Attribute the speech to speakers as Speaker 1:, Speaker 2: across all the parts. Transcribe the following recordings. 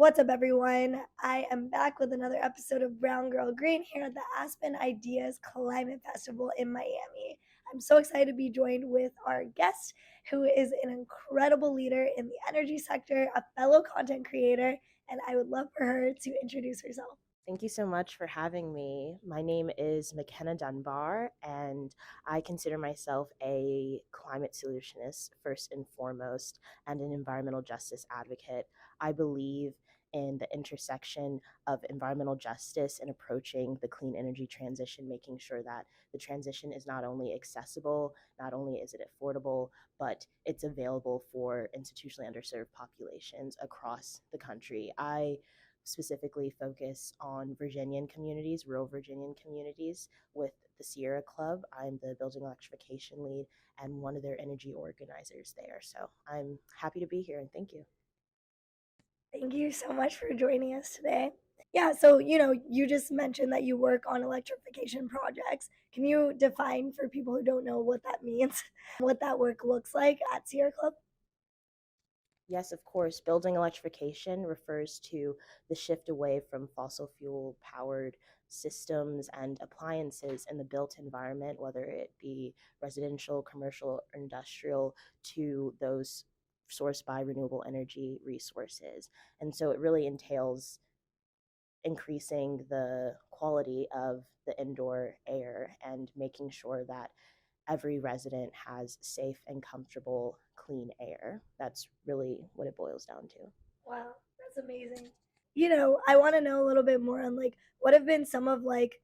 Speaker 1: What's up, everyone? I am back with another episode of Brown Girl Green here at the Aspen Ideas Climate Festival in Miami. I'm so excited to be joined with our guest, who is an incredible leader in the energy sector, a fellow content creator, and I would love for her to introduce herself.
Speaker 2: Thank you so much for having me. My name is McKenna Dunbar, and I consider myself a climate solutionist first and foremost, and an environmental justice advocate. I believe in the intersection of environmental justice and approaching the clean energy transition, making sure that the transition is not only accessible, not only is it affordable, but it's available for institutionally underserved populations across the country. I specifically focus on Virginian communities, rural Virginian communities with the Sierra Club. I'm the Building Electrification Lead and one of their energy organizers there. So I'm happy to be here and thank you.
Speaker 1: Thank you so much for joining us today. Yeah, so you just mentioned that you work on electrification projects. Can you define for people who don't know what that means, what that work looks like at Sierra Club?
Speaker 2: Yes, of course, building electrification refers to the shift away from fossil fuel powered systems and appliances in the built environment, whether it be residential, commercial, or industrial, to those sourced by renewable energy resources. And so it really entails increasing the quality of the indoor air and making sure that every resident has safe and comfortable, clean air. That's really what it boils down to.
Speaker 1: Wow, that's amazing. I want to know a little bit more on like what have been some of like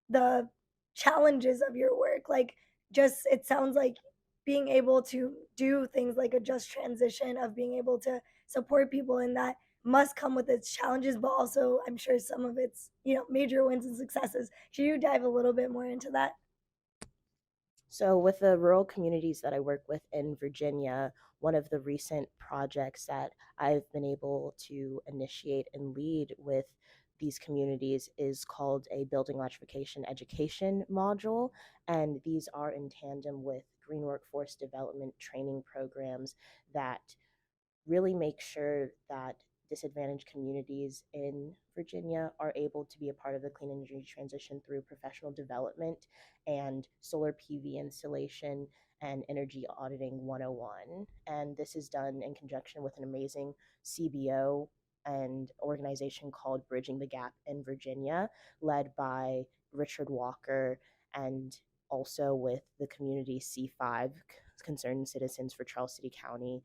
Speaker 1: the challenges of your work. Like just it sounds like being able to do things like a just transition of being able to support people in that must come with its challenges, but also I'm sure some of its, major wins and successes. Can you dive a little bit more into that?
Speaker 2: So, with the rural communities that I work with in Virginia, one of the recent projects that I've been able to initiate and lead with these communities is called a Building Electrification Education module. And these are in tandem with green workforce development training programs that really make sure that disadvantaged communities in Virginia are able to be a part of the clean energy transition through professional development and solar PV installation and energy auditing 101. And this is done in conjunction with an amazing CBO and organization called Bridging the Gap in Virginia, led by Richard Walker, and also with the community C5, Concerned Citizens for Charles City County.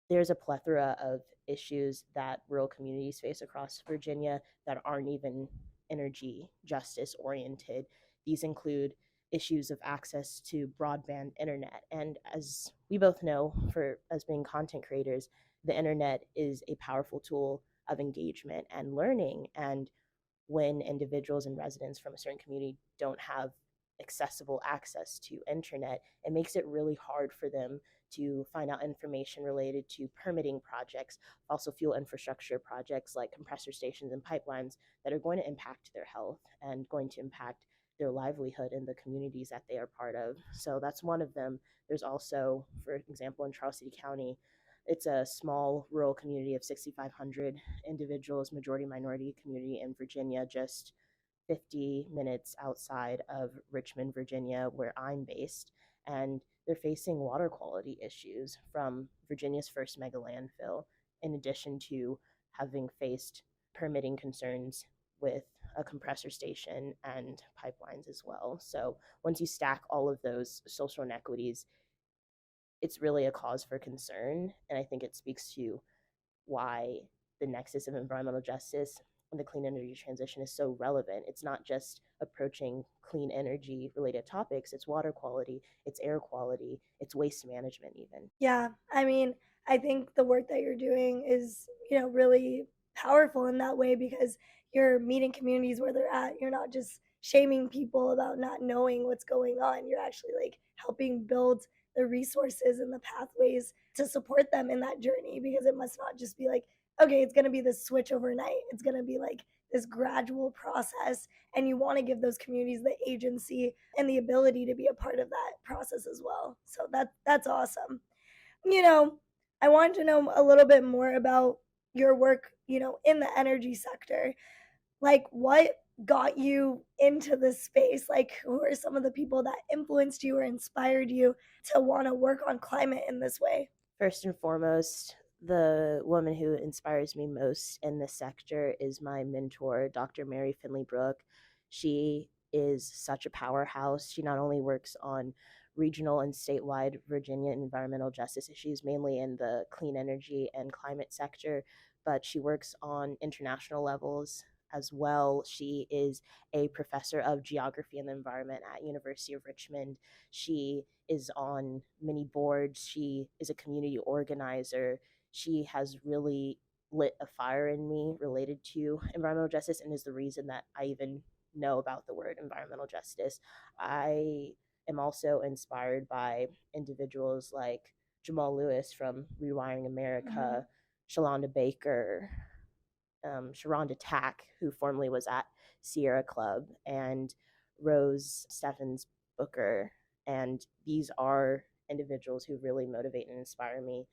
Speaker 2: There's a plethora of issues that rural communities face across Virginia that aren't even energy justice oriented. These include issues of access to broadband internet. And as we both know, for as being content creators, the internet is a powerful tool of engagement and learning. And when individuals and residents from a certain community don't have accessible access to internet, it makes it really hard for them to find out information related to permitting projects, fossil fuel infrastructure projects like compressor stations and pipelines that are going to impact their health and going to impact their livelihood in the communities that they are part of. So that's one of them. There's also, for example, in Charles City County, it's a small rural community of 6,500 individuals, majority minority community in Virginia, just 50 minutes outside of Richmond, Virginia, where I'm based. And they're facing water quality issues from Virginia's first mega landfill, in addition to having faced permitting concerns with a compressor station and pipelines as well. So once you stack all of those social inequities, it's really a cause for concern. And I think it speaks to why the nexus of environmental justice and the clean energy transition is so relevant. It's not just approaching clean energy related topics, it's water quality, it's air quality, it's waste management, even.
Speaker 1: Yeah, I mean, I think the work that you're doing is, really powerful in that way because you're meeting communities where they're at. You're not just shaming people about not knowing what's going on. You're actually like helping build the resources and the pathways to support them in that journey because it must not just be like, okay, it's going to be this switch overnight. It's going to be like this gradual process. And you want to give those communities the agency and the ability to be a part of that process as well. So that's awesome. you know, I wanted to know a little bit more about your work, in the energy sector. Like, what got you into this space? Like, who are some of the people that influenced you or inspired you to want to work on climate in this way?
Speaker 2: First and foremost, the woman who inspires me most in this sector is my mentor, Dr. Mary Finley Brooke. She is such a powerhouse. She not only works on regional and statewide Virginia environmental justice issues, mainly in the clean energy and climate sector, but she works on international levels as well. She is a professor of geography and the environment at University of Richmond. She is on many boards. She is a community organizer. She has really lit a fire in me related to environmental justice and is the reason that I even know about the word environmental justice. I am also inspired by individuals like Jamal Lewis from Rewiring America, Shalonda Baker, Sharonda Tack, who formerly was at Sierra Club, and Rose Steffens Booker. And these are individuals who really motivate and inspire me.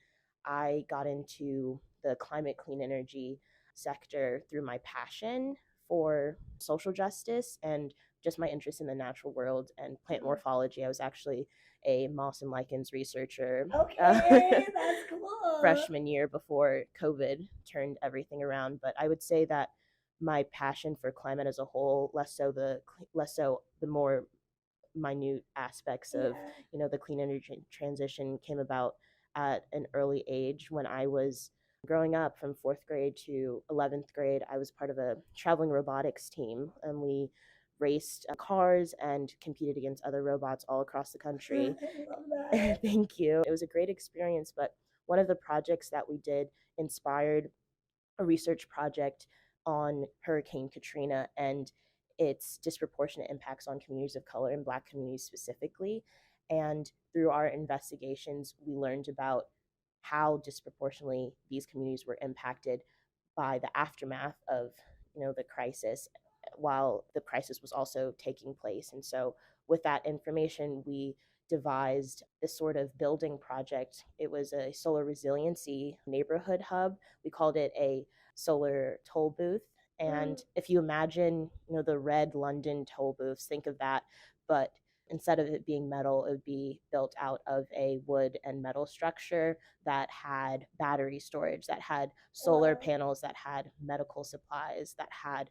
Speaker 2: I got into the climate clean energy sector through my passion for social justice and just my interest in the natural world and plant morphology. I was actually a moss and lichens researcher
Speaker 1: Okay, that's cool.
Speaker 2: freshman year before COVID turned everything around. But I would say that my passion for climate as a whole, less so the more minute aspects of
Speaker 1: Yeah.
Speaker 2: the clean energy transition, came about at an early age. When I was growing up from 4th grade to 11th grade, I was part of a traveling robotics team, and we raced cars and competed against other robots all across the country.
Speaker 1: I love that.
Speaker 2: Thank you. It was a great experience, but one of the projects that we did inspired a research project on Hurricane Katrina and its disproportionate impacts on communities of color and Black communities specifically. And through our investigations, we learned about how disproportionately these communities were impacted by the aftermath of the crisis, while the crisis was also taking place. And so with that information, we devised this sort of building project. It was a solar resiliency neighborhood hub. We called it a solar toll booth. And if you imagine, the red London toll booths, think of that, but instead of it being metal, it would be built out of a wood and metal structure that had battery storage, that had solar
Speaker 1: Wow.
Speaker 2: panels, that had medical supplies, that had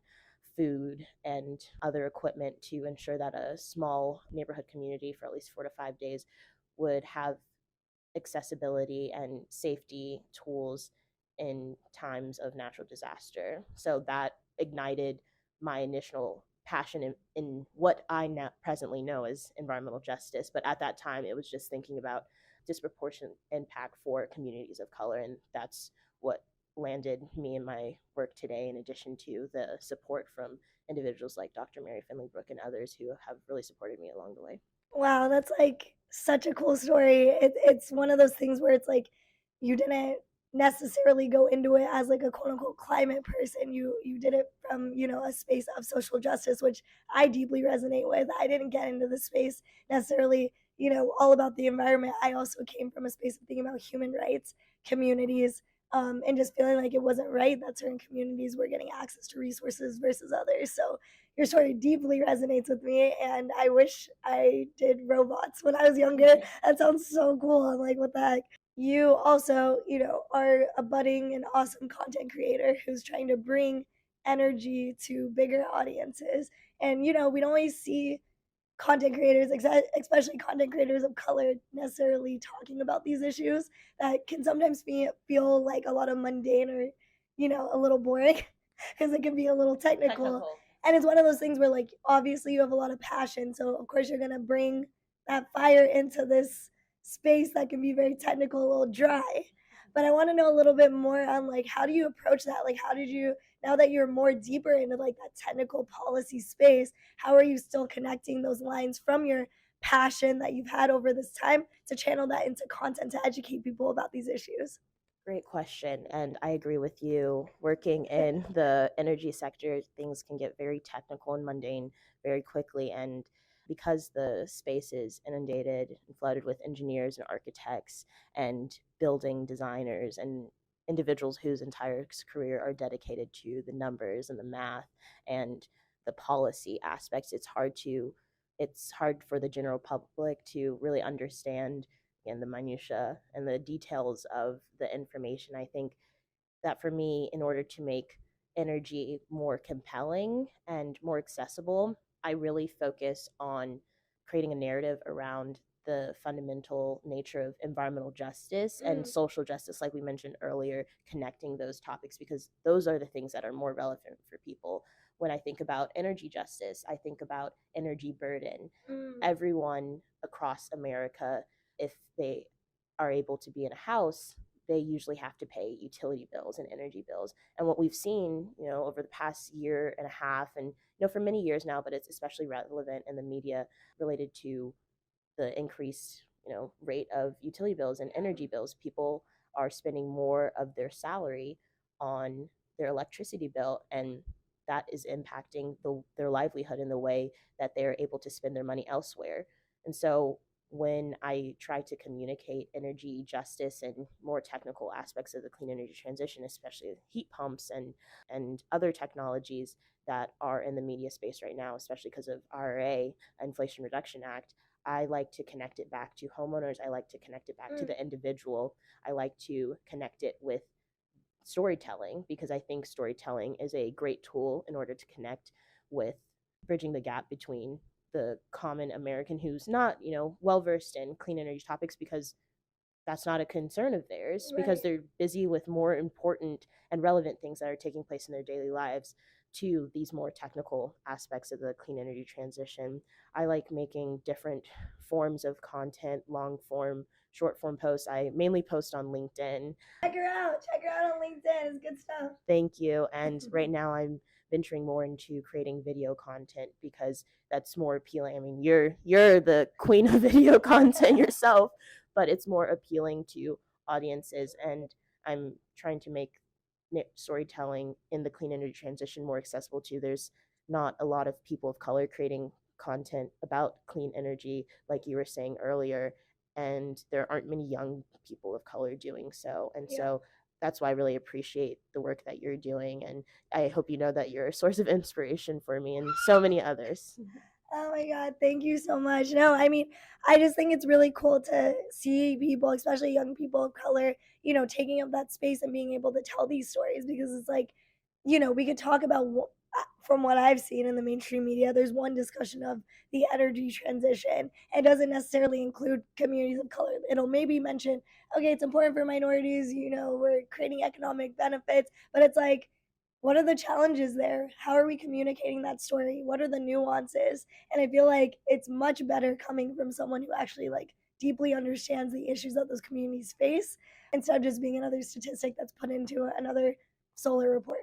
Speaker 2: food and other equipment to ensure that a small neighborhood community for at least 4 to 5 days would have accessibility and safety tools in times of natural disaster. So that ignited my initial passion in what I now presently know as environmental justice. But at that time, it was just thinking about disproportionate impact for communities of color. And that's what landed me in my work today, in addition to the support from individuals like Dr. Mary Finley Brooke and others who have really supported me along the way.
Speaker 1: Wow, that's like such a cool story. It's one of those things where it's like you didn't necessarily go into it as like a quote unquote climate person. You did it from, a space of social justice, which I deeply resonate with. I didn't get into the space necessarily, all about the environment. I also came from a space of thinking about human rights, communities, and just feeling like it wasn't right that certain communities were getting access to resources versus others. So your story deeply resonates with me, and I wish I did robots when I was younger. That sounds so cool. I'm like, what the heck? You also, are a budding and awesome content creator who's trying to bring energy to bigger audiences. And, we don't always see content creators, especially content creators of color, necessarily talking about these issues that can sometimes feel like a lot of mundane or, a little boring because it can be a little technical. And it's one of those things where, like, obviously you have a lot of passion. So, of course, you're going to bring that fire into this space that can be very technical, a little dry. But I want to know a little bit more on, like, how do you approach that? Like, how did you, now that you're more deeper into like that technical policy space, how are you still connecting those lines from your passion that you've had over this time to channel that into content to educate people about these issues?
Speaker 2: Great question. And I agree with you. Working in the energy sector, things can get very technical and mundane very quickly. And because the space is inundated and flooded with engineers and architects and building designers and individuals whose entire career are dedicated to the numbers and the math and the policy aspects. It's hard for the general public to really understand and the minutia and the details of the information. I think that for me, in order to make energy more compelling and more accessible, I really focus on creating a narrative around the fundamental nature of environmental justice and
Speaker 1: Mm,
Speaker 2: social justice, like we mentioned earlier, connecting those topics because those are the things that are more relevant for people. When I think about energy justice, I think about energy burden.
Speaker 1: mm,
Speaker 2: Everyone across America, if they are able to be in a house, they usually have to pay utility bills and energy bills. And what we've seen, over the past year and a half, and for many years now, but it's especially relevant in the media related to the increased, rate of utility bills and energy bills. People are spending more of their salary on their electricity bill, and that is impacting their livelihood in the way that they're able to spend their money elsewhere. And so when I try to communicate energy justice and more technical aspects of the clean energy transition, especially heat pumps and other technologies that are in the media space right now, especially because of IRA, Inflation Reduction Act, I like to connect it back to homeowners. I like to connect it back to
Speaker 1: mm.
Speaker 2: the individual. I like to connect it with storytelling because I think storytelling is a great tool in order to connect with bridging the gap between the common American who's not, well versed in clean energy topics because that's not a concern of theirs because
Speaker 1: Right.
Speaker 2: they're busy with more important and relevant things that are taking place in their daily lives to these more technical aspects of the clean energy transition. I like making different forms of content, long form, short form posts. I mainly post on LinkedIn.
Speaker 1: Check her out. Check her out on LinkedIn. It's good stuff.
Speaker 2: Thank you. And right now I'm venturing more into creating video content because that's more appealing. I mean, you're the queen of video content yourself, but it's more appealing to audiences, and I'm trying to make storytelling in the clean energy transition more accessible too. There's not a lot of people of color creating content about clean energy like you were saying earlier, and there aren't many young people of color doing so. And
Speaker 1: Yeah.
Speaker 2: so that's why I really appreciate the work that you're doing. And I hope you know that you're a source of inspiration for me and so many others.
Speaker 1: Oh my God, thank you so much. No, I mean, I just think it's really cool to see people, especially young people of color, taking up that space and being able to tell these stories because it's like, we could talk about from what I've seen in the mainstream media, there's one discussion of the energy transition. It doesn't necessarily include communities of color. It'll maybe mention, okay, it's important for minorities, we're creating economic benefits, but it's like, what are the challenges there? How are we communicating that story? What are the nuances? And I feel like it's much better coming from someone who actually like deeply understands the issues that those communities face instead of just being another statistic that's put into another solar report.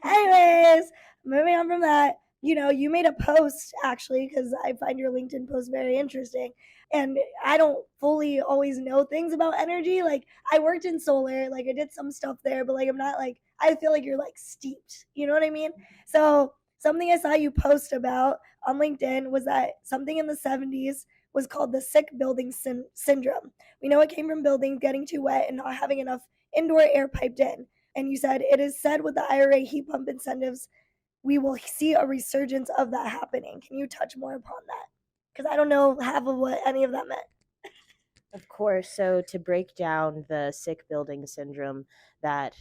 Speaker 1: Anyways, moving on from that, you made a post actually because I find your LinkedIn post very interesting. And I don't fully always know things about energy. Like I worked in solar, like I did some stuff there, but like I'm not like I feel like you're like steeped. You know what I mean? So something I saw you post about on LinkedIn was that something in the 70s was called the sick building syndrome. We know it came from buildings getting too wet and not having enough indoor air piped in. And you said it is said with the IRA heat pump incentives, we will see a resurgence of that happening. Can you touch more upon that? Because I don't know half of what any of that meant.
Speaker 2: Of course. So, to break down the sick building syndrome that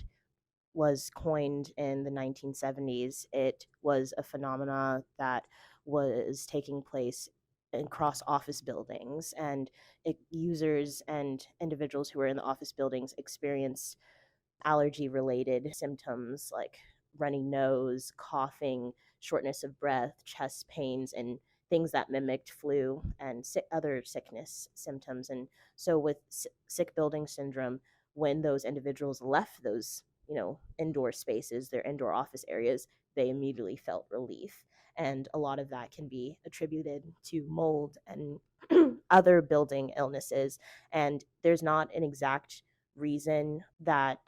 Speaker 2: was coined in the 1970s, it was a phenomena that was taking place across office buildings, and users and individuals who were in the office buildings experienced allergy related symptoms like runny nose, coughing, shortness of breath, chest pains, and things that mimicked flu and other sickness symptoms. And so, with sick building syndrome, when those individuals left those, indoor spaces, their indoor office areas, they immediately felt relief. And a lot of that can be attributed to mold and other building illnesses. And there's not an exact reason that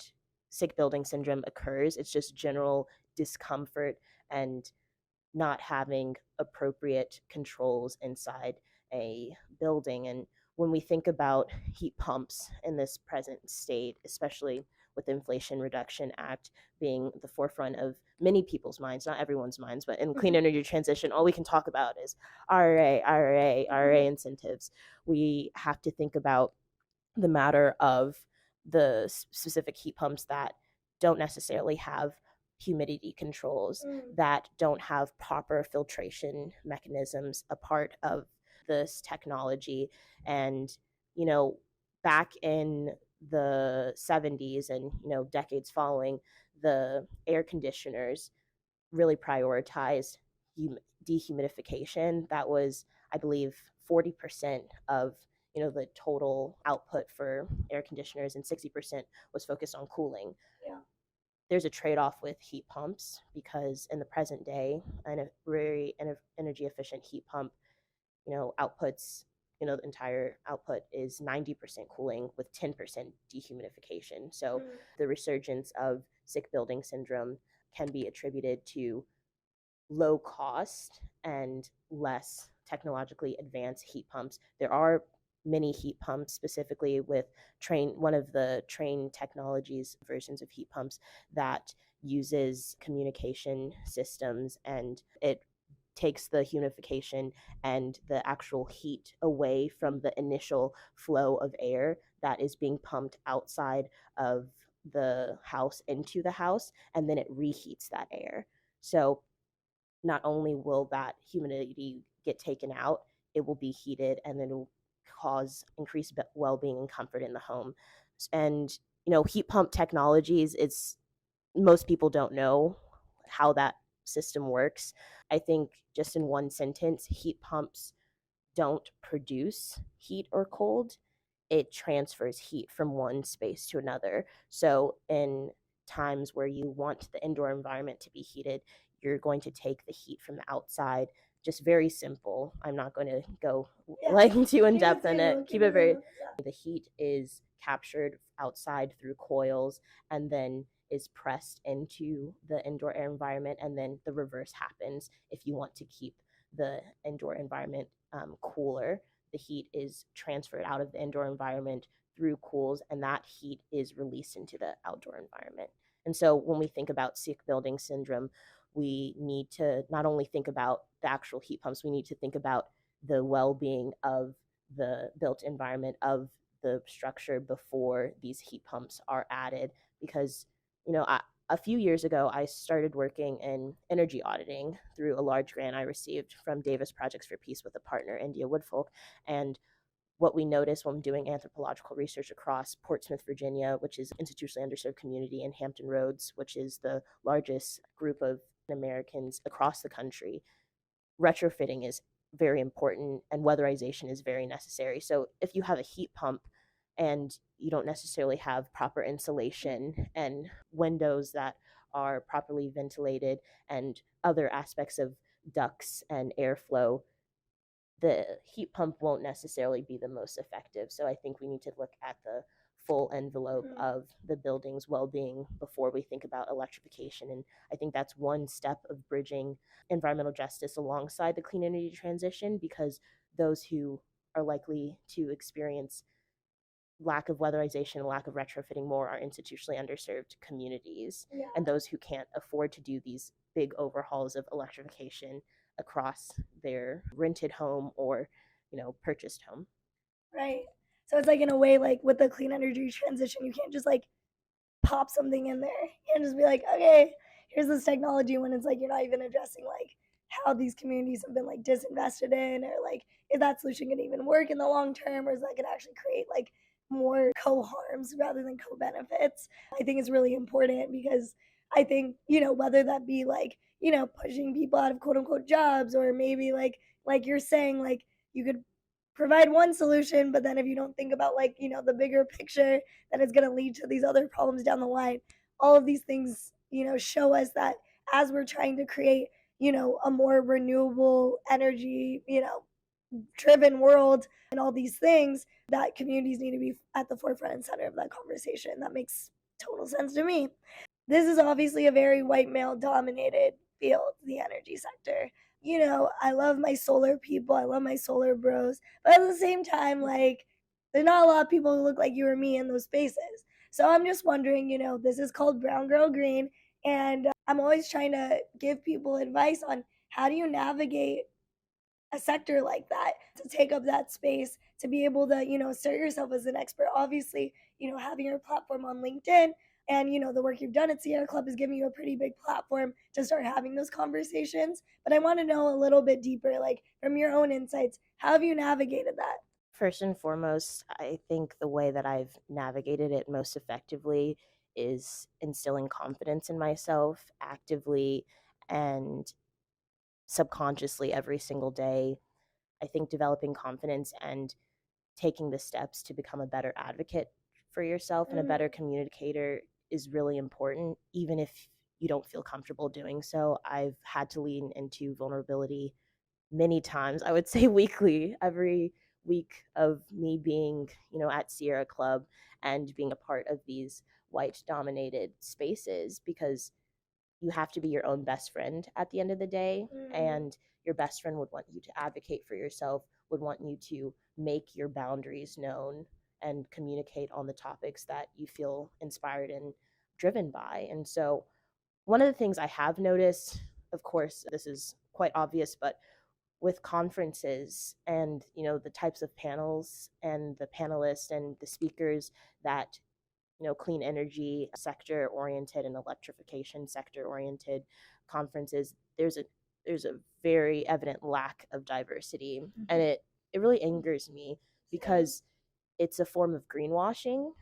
Speaker 2: sick building syndrome occurs. It's just general discomfort and not having appropriate controls inside a building. And when we think about heat pumps in this present state, especially with the Inflation Reduction Act being the forefront of many people's minds, not everyone's minds, but in clean
Speaker 1: Mhm.
Speaker 2: energy transition, all we can talk about is IRA
Speaker 1: Mhm.
Speaker 2: incentives. We have to think about the matter of the specific heat pumps that don't necessarily have humidity controls,
Speaker 1: Mm.
Speaker 2: that don't have proper filtration mechanisms a part of this technology. And, you know, back in the 70s and, decades following, the air conditioners really prioritized dehumidification. That was, I believe, 40% of the total output for air conditioners, and 60% was focused on cooling.
Speaker 1: Yeah.
Speaker 2: There's a trade-off with heat pumps because in the present day, a very energy efficient heat pump, outputs, the entire output is 90% cooling with 10% dehumidification. So
Speaker 1: Mm.
Speaker 2: the resurgence of sick building syndrome can be attributed to low cost and less technologically advanced heat pumps. There are many heat pumps, specifically with one of the train technologies versions of heat pumps, that uses communication systems, and it takes the humidification and the actual heat away from the initial flow of air that is being pumped outside of the house into the house, and then it reheats that air. So not only will that humidity get taken out, it will be heated, and then it will cause increased well-being and comfort in the home. And heat pump technologies, it's most people don't know how that system works. I think, just in one sentence, heat pumps don't produce heat or cold, it transfers heat from one space to another. So, in times where you want the indoor environment to be heated, you're going to take the heat from the outside. Just very simple. I'm not going to go
Speaker 1: Yeah.
Speaker 2: like too in
Speaker 1: Keep it
Speaker 2: depth in it.
Speaker 1: simple.
Speaker 2: Keep
Speaker 1: Keep
Speaker 2: it
Speaker 1: it
Speaker 2: very.
Speaker 1: simple. Yeah.
Speaker 2: The heat is captured outside through coils and then is pressed into the indoor air environment, and then the reverse happens if you want to keep the indoor environment cooler. The heat is transferred out of the indoor environment through cools, and that heat is released into the outdoor environment. And so when we think about sick building syndrome, we need to not only think about the actual heat pumps, we need to think about the well-being of the built environment of the structure before these heat pumps are added. Because, a few years ago, I started working in energy auditing through a large grant I received from Davis Projects for Peace with a partner, India Woodfolk. And what we noticed when doing anthropological research across Portsmouth, Virginia, which is an institutionally underserved community, and Hampton Roads, which is the largest group of Americans across the country, retrofitting is very important and weatherization is very necessary. So if you have a heat pump and you don't necessarily have proper insulation and windows that are properly ventilated and other aspects of ducts and airflow, the heat pump won't necessarily be the most effective. So I think we need to look at the full envelope
Speaker 1: Mm.
Speaker 2: of the building's well-being before we think about electrification. And I think that's one step of bridging environmental justice alongside the clean energy transition, because those who are likely to experience lack of weatherization and lack of retrofitting more are institutionally underserved communities,
Speaker 1: Yeah.
Speaker 2: and those who can't afford to do these big overhauls of electrification across their rented home or purchased home.
Speaker 1: Right. So it's like, in a way, like with the clean energy transition, you can't just like pop something in there. You can't just be like, okay, here's this technology, when it's like you're not even addressing like how these communities have been like disinvested in, or like is that solution gonna even work in the long term, or is that gonna actually create like more co-harms rather than co-benefits. I think it's really important because I think, whether that be like, pushing people out of quote unquote jobs, or maybe like you're saying, like you could provide one solution, but then if you don't think about like, the bigger picture, then it's going to lead to these other problems down the line. All of these things, show us that as we're trying to create, a more renewable energy, driven world and all these things, that communities need to be at the forefront and center of that conversation. That makes total sense to me. This is obviously a very white male dominated field, the energy sector. I love my solar people, I love my solar bros, but at the same time, like, there's not a lot of people who look like you or me in those spaces. So I'm just wondering, this is called Brown Girl Green, and I'm always trying to give people advice on how do you navigate a sector like that, to take up that space, to be able to assert yourself as an expert. Obviously, having your platform on LinkedIn and the work you've done at Sierra Club is giving you a pretty big platform to start having those conversations. But I want to know a little bit deeper, like from your own insights, how have you navigated that?
Speaker 2: First and foremost, I think the way that I've navigated it most effectively is instilling confidence in myself actively and subconsciously every single day. I think developing confidence and taking the steps to become a better advocate for yourself and a better
Speaker 1: Mm.
Speaker 2: communicator is really important, even if you don't feel comfortable doing so. I've had to lean into vulnerability many times. I would say weekly, every week of me being, at Sierra Club and being a part of these white dominated spaces, because you have to be your own best friend at the end of the day.
Speaker 1: Mm.
Speaker 2: And your best friend would want you to advocate for yourself, would want you to make your boundaries known and communicate on the topics that you feel inspired and driven by. And so, one of the things I have noticed, of course, this is quite obvious, but with conferences and the types of panels and the panelists and the speakers that clean energy sector oriented and electrification sector oriented conferences, there's a very evident lack of diversity, and it really angers me
Speaker 1: Same.
Speaker 2: because it's a form of greenwashing,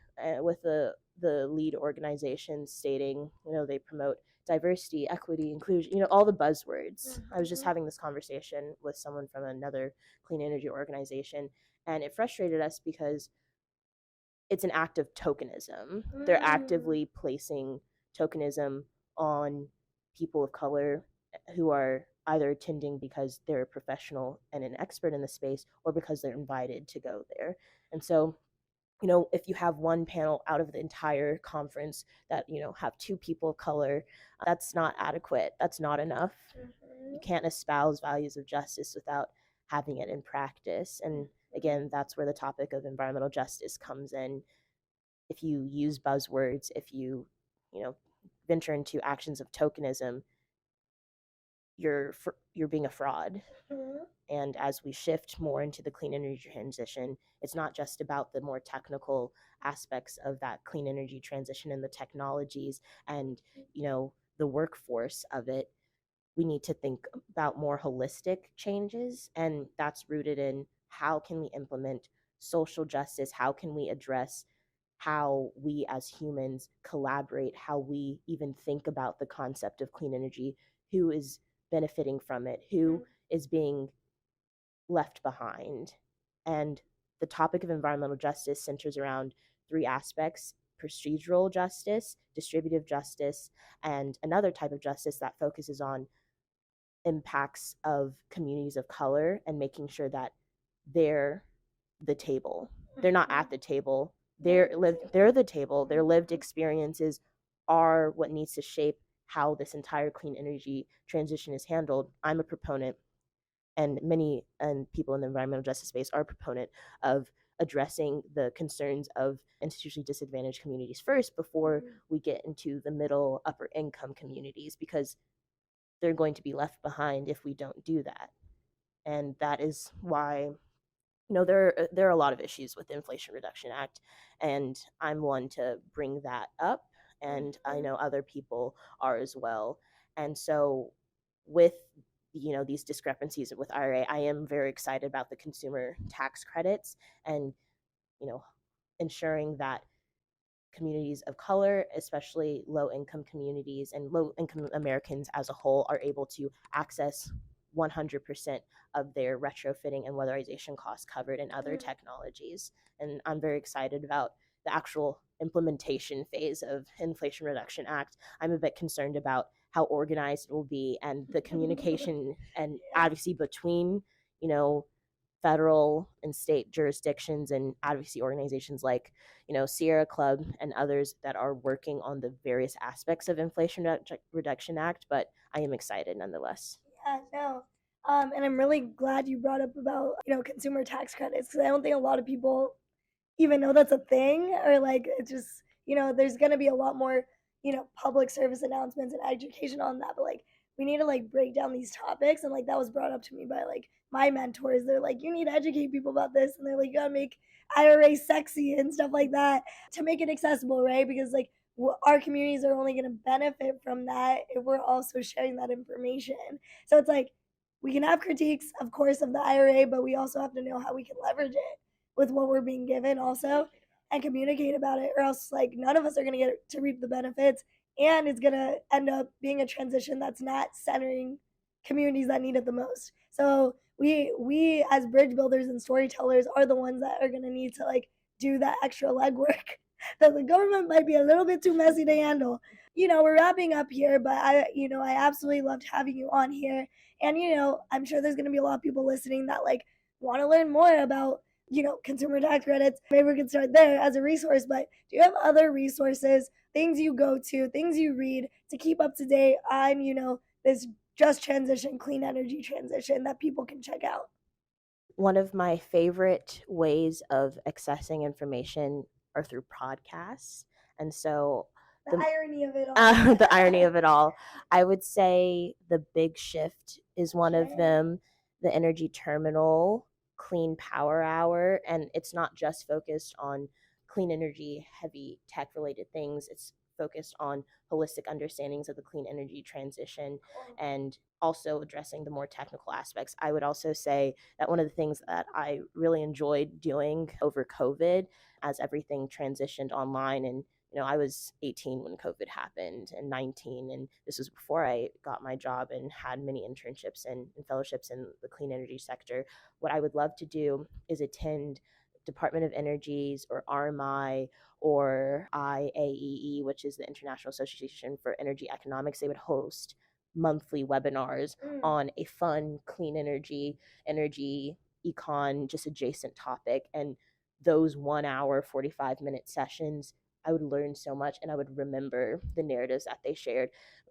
Speaker 2: with the lead organization stating they promote diversity, equity, inclusion, all the buzzwords. I was just
Speaker 1: Mhm.
Speaker 2: having this conversation with someone from another clean energy organization, and it frustrated us because it's an act of tokenism. They're
Speaker 1: Mm.
Speaker 2: actively placing tokenism on people of color who are either attending because they're a professional and an expert in the space, or because they're invited to go there. And so, if you have one panel out of the entire conference that, have two people of color, that's not adequate. That's not enough. You
Speaker 1: Mhm.
Speaker 2: can't espouse values of justice without having it in practice. And
Speaker 1: Mhm.
Speaker 2: again, that's where the topic of environmental justice comes in. If you use buzzwords, if you know, venture into actions of tokenism, you're being a fraud.
Speaker 1: Mhm.
Speaker 2: And as we shift more into the clean energy transition, it's not just about the more technical aspects of that clean energy transition and the technologies and the workforce of it. We need to think about more holistic changes, and that's rooted in how can we implement social justice, how can we address how we as humans collaborate, how we even think about the concept of clean energy, who is benefiting from it, who is being left behind. And the topic of environmental justice centers around three aspects: procedural justice, distributive justice, and another type of justice that focuses on impacts of communities of color and making sure that they're the table. They're not
Speaker 1: Mhm.
Speaker 2: at the table.
Speaker 1: They're
Speaker 2: They're
Speaker 1: the
Speaker 2: live they're
Speaker 1: table.
Speaker 2: the table. Their lived
Speaker 1: Mhm.
Speaker 2: experiences are what needs to shape how this entire clean energy transition is handled. I'm a proponent, and many and people in the environmental justice space are a proponent of addressing the concerns of institutionally disadvantaged communities first before
Speaker 1: Mhm.
Speaker 2: we get into the middle upper income communities, because they're going to be left behind if we don't do that. And that is why there are a lot of issues with the Inflation Reduction Act, and I'm one to bring that up, and I
Speaker 1: Mhm.
Speaker 2: know other people are as well. And so, with these discrepancies with IRA, I am very excited about the consumer tax credits, and you know ensuring that communities of color, especially low income communities and low income Americans as a whole, are able to access 100% of their retrofitting and weatherization costs covered in other
Speaker 1: Mm.
Speaker 2: technologies. And I'm very excited about the actual implementation phase of Inflation Reduction Act. I'm a bit concerned about how organized it will be and the communication and
Speaker 1: Yeah.
Speaker 2: advocacy between, you know, federal and state jurisdictions and advocacy organizations like Sierra Club and others that are working on the various aspects of Inflation Reduction Act. But I am excited nonetheless.
Speaker 1: Yeah, no. And I'm really glad you brought up about, consumer tax credits, because I don't think a lot of people even know that's a thing, or like it's just, there's going to be a lot more, public service announcements and education on that. But like, we need to like break down these topics. And like, that was brought up to me by like my mentors. They're like, you need to educate people about this. And they're like, you got to make IRA sexy and stuff like that to make it accessible, right? Because like, our communities are only going to benefit from that if we're also sharing that information. So it's like, we can have critiques, of course, of the IRA, but we also have to know how we can leverage it with what we're being given also and communicate about it, or else like none of us are going to get to reap the benefits, and it's going to end up being a transition that's not centering communities that need it the most. So we as bridge builders and storytellers are the ones that are going to need to like do that extra legwork that the government might be a little bit too messy to handle. We're wrapping up here, but I absolutely loved having you on here. And I'm sure there's going to be a lot of people listening that like want to learn more about consumer tax credits. Maybe we can start there as a resource. But do you have other resources, things you go to, things you read to keep up to date on this just transition, clean energy transition that people can check out?
Speaker 2: One of my favorite ways of accessing information are through podcasts. And so
Speaker 1: The
Speaker 2: the
Speaker 1: irony of it all.
Speaker 2: the irony of it all, I would say The Big Shift is one of
Speaker 1: Okay.
Speaker 2: them, The Energy Terminal, Clean Power Hour, and it's not just focused on clean energy, heavy tech related things. It's focused on holistic understandings of the clean energy transition
Speaker 1: Cool.
Speaker 2: and also addressing the more technical aspects. I would also say that one of the things that I really enjoyed doing over COVID as everything transitioned online, and I was 18 when COVID happened and 19, and this was before I got my job and had many internships and fellowships in the clean energy sector. What I would love to do is attend Department of Energy's or RMI or IAEE, which is the International Association for Energy Economics. They would host monthly webinars on a fun, clean energy econ, just adjacent topic. And those 1 hour, 45-minute sessions, I would learn so much and I would remember the narratives that they shared,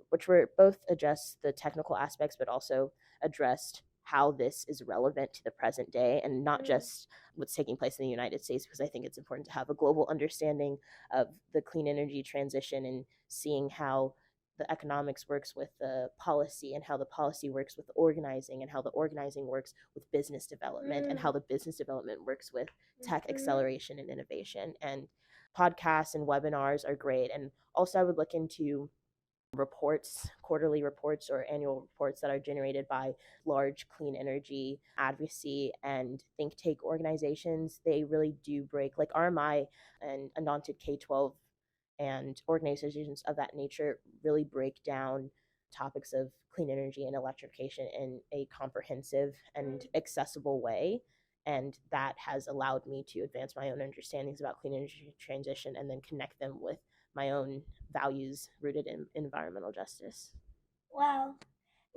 Speaker 2: which were both addressed the technical aspects, but also addressed how this is relevant to the present day and not just what's taking place in the United States, because I think it's important to have a global understanding of the clean energy transition and seeing how the economics works with the policy and how the policy works with organizing and how the organizing works with business development and how the business development works with tech acceleration and innovation. And podcasts and webinars are great. And also I would look into reports, quarterly reports or annual reports that are generated by large clean energy advocacy and think tank organizations. They really do break, like RMI and Undaunted K-12 and organizations of that nature really break down topics of clean energy and electrification in a comprehensive and accessible way. And that has allowed me to advance my own understandings about clean energy transition and then connect them with my own values rooted in environmental justice.
Speaker 1: Wow.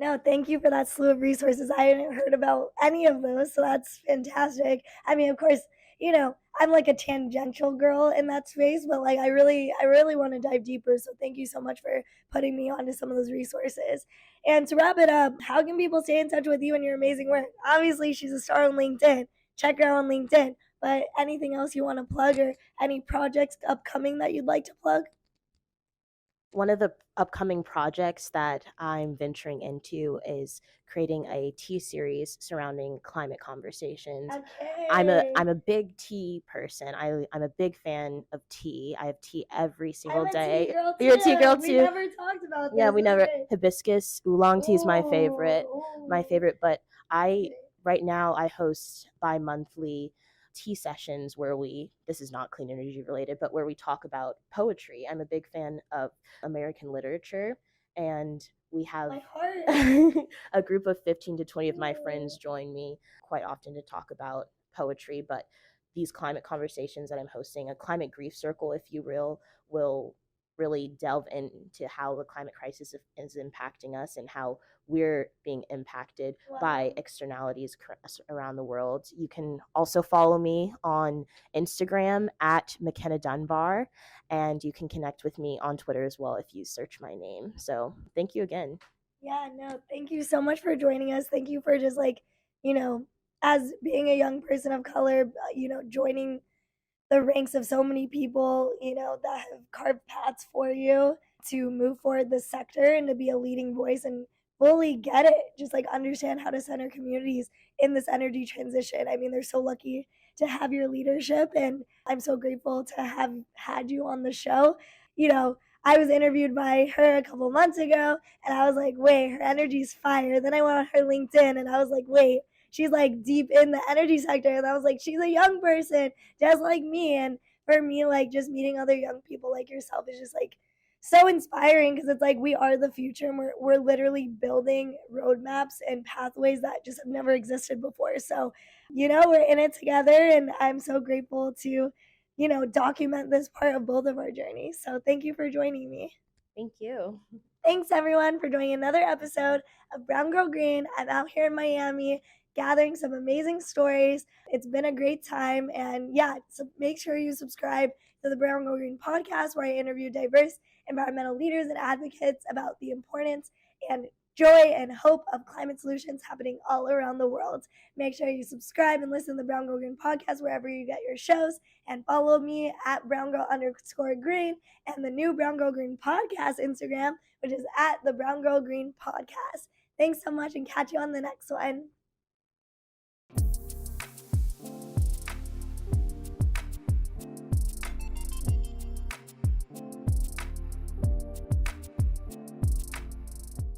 Speaker 1: No, thank you for that slew of resources. I hadn't heard about any of those, so that's fantastic. I mean, of course, I'm like a tangential girl in that space, but like I really want to dive deeper. So thank you so much for putting me onto some of those resources. And to wrap it up, how can people stay in touch with you and your amazing work? Obviously, she's a star on LinkedIn. Check her out on LinkedIn. But anything else you want to plug or any projects upcoming that you'd like to plug?
Speaker 2: One of the upcoming projects that I'm venturing into is creating a tea series surrounding climate conversations.
Speaker 1: Okay.
Speaker 2: I'm a big tea person. I'm a big fan of tea. I have tea every single day. You're a tea girl
Speaker 1: We
Speaker 2: too.
Speaker 1: never talked about
Speaker 2: Yeah,
Speaker 1: this.
Speaker 2: we never
Speaker 1: Okay.
Speaker 2: hibiscus oolong tea is my favorite. My
Speaker 1: Ooh.
Speaker 2: favorite, but I right now I host bi-monthly tea sessions where we this is not clean energy related, but where we talk about poetry. I'm a big fan of American literature, and we have
Speaker 1: My heart.
Speaker 2: a group of 15 to 20 of my friends join me quite often to talk about poetry. But these climate conversations that I'm hosting, a climate grief circle, if you will really delve into how the climate crisis is impacting us and how we're being impacted by externalities around the world. You can also follow me on Instagram at McKenna Dunbar, and you can connect with me on Twitter as well if you search my name. So thank you again.
Speaker 1: Yeah, no, thank you so much for joining us. Thank you for just like, you know, as being a young person of color, joining the ranks of so many people, that have carved paths for you to move forward this sector and to be a leading voice and fully get it, just like understand how to center communities in this energy transition. I mean, they're so lucky to have your leadership, and I'm so grateful to have had you on the show. You know, I was interviewed by her a couple months ago, and I was like, wait, her energy's fire. Then I went on her LinkedIn, and I was like, wait, she's like deep in the energy sector. And I was like, she's a young person just like me. And for me, like just meeting other young people like yourself is just like so inspiring, because it's like we are the future, and we're literally building roadmaps and pathways that just have never existed before. So, we're in it together, and I'm so grateful to, document this part of both of our journeys. So thank you for joining me.
Speaker 2: Thank you.
Speaker 1: Thanks everyone for joining another episode of Brown Girl Green. I'm out here in Miami gathering some amazing stories. It's been a great time. And yeah, so make sure you subscribe to the Brown Girl Green podcast, where I interview diverse environmental leaders and advocates about the importance and joy and hope of climate solutions happening all around the world. Make sure you subscribe and listen to the Brown Girl Green podcast wherever you get your shows, and follow me at brown_girl_green and the new Brown Girl Green podcast Instagram, which is at the Brown Girl Green podcast. Thanks so much, and catch you on the next one.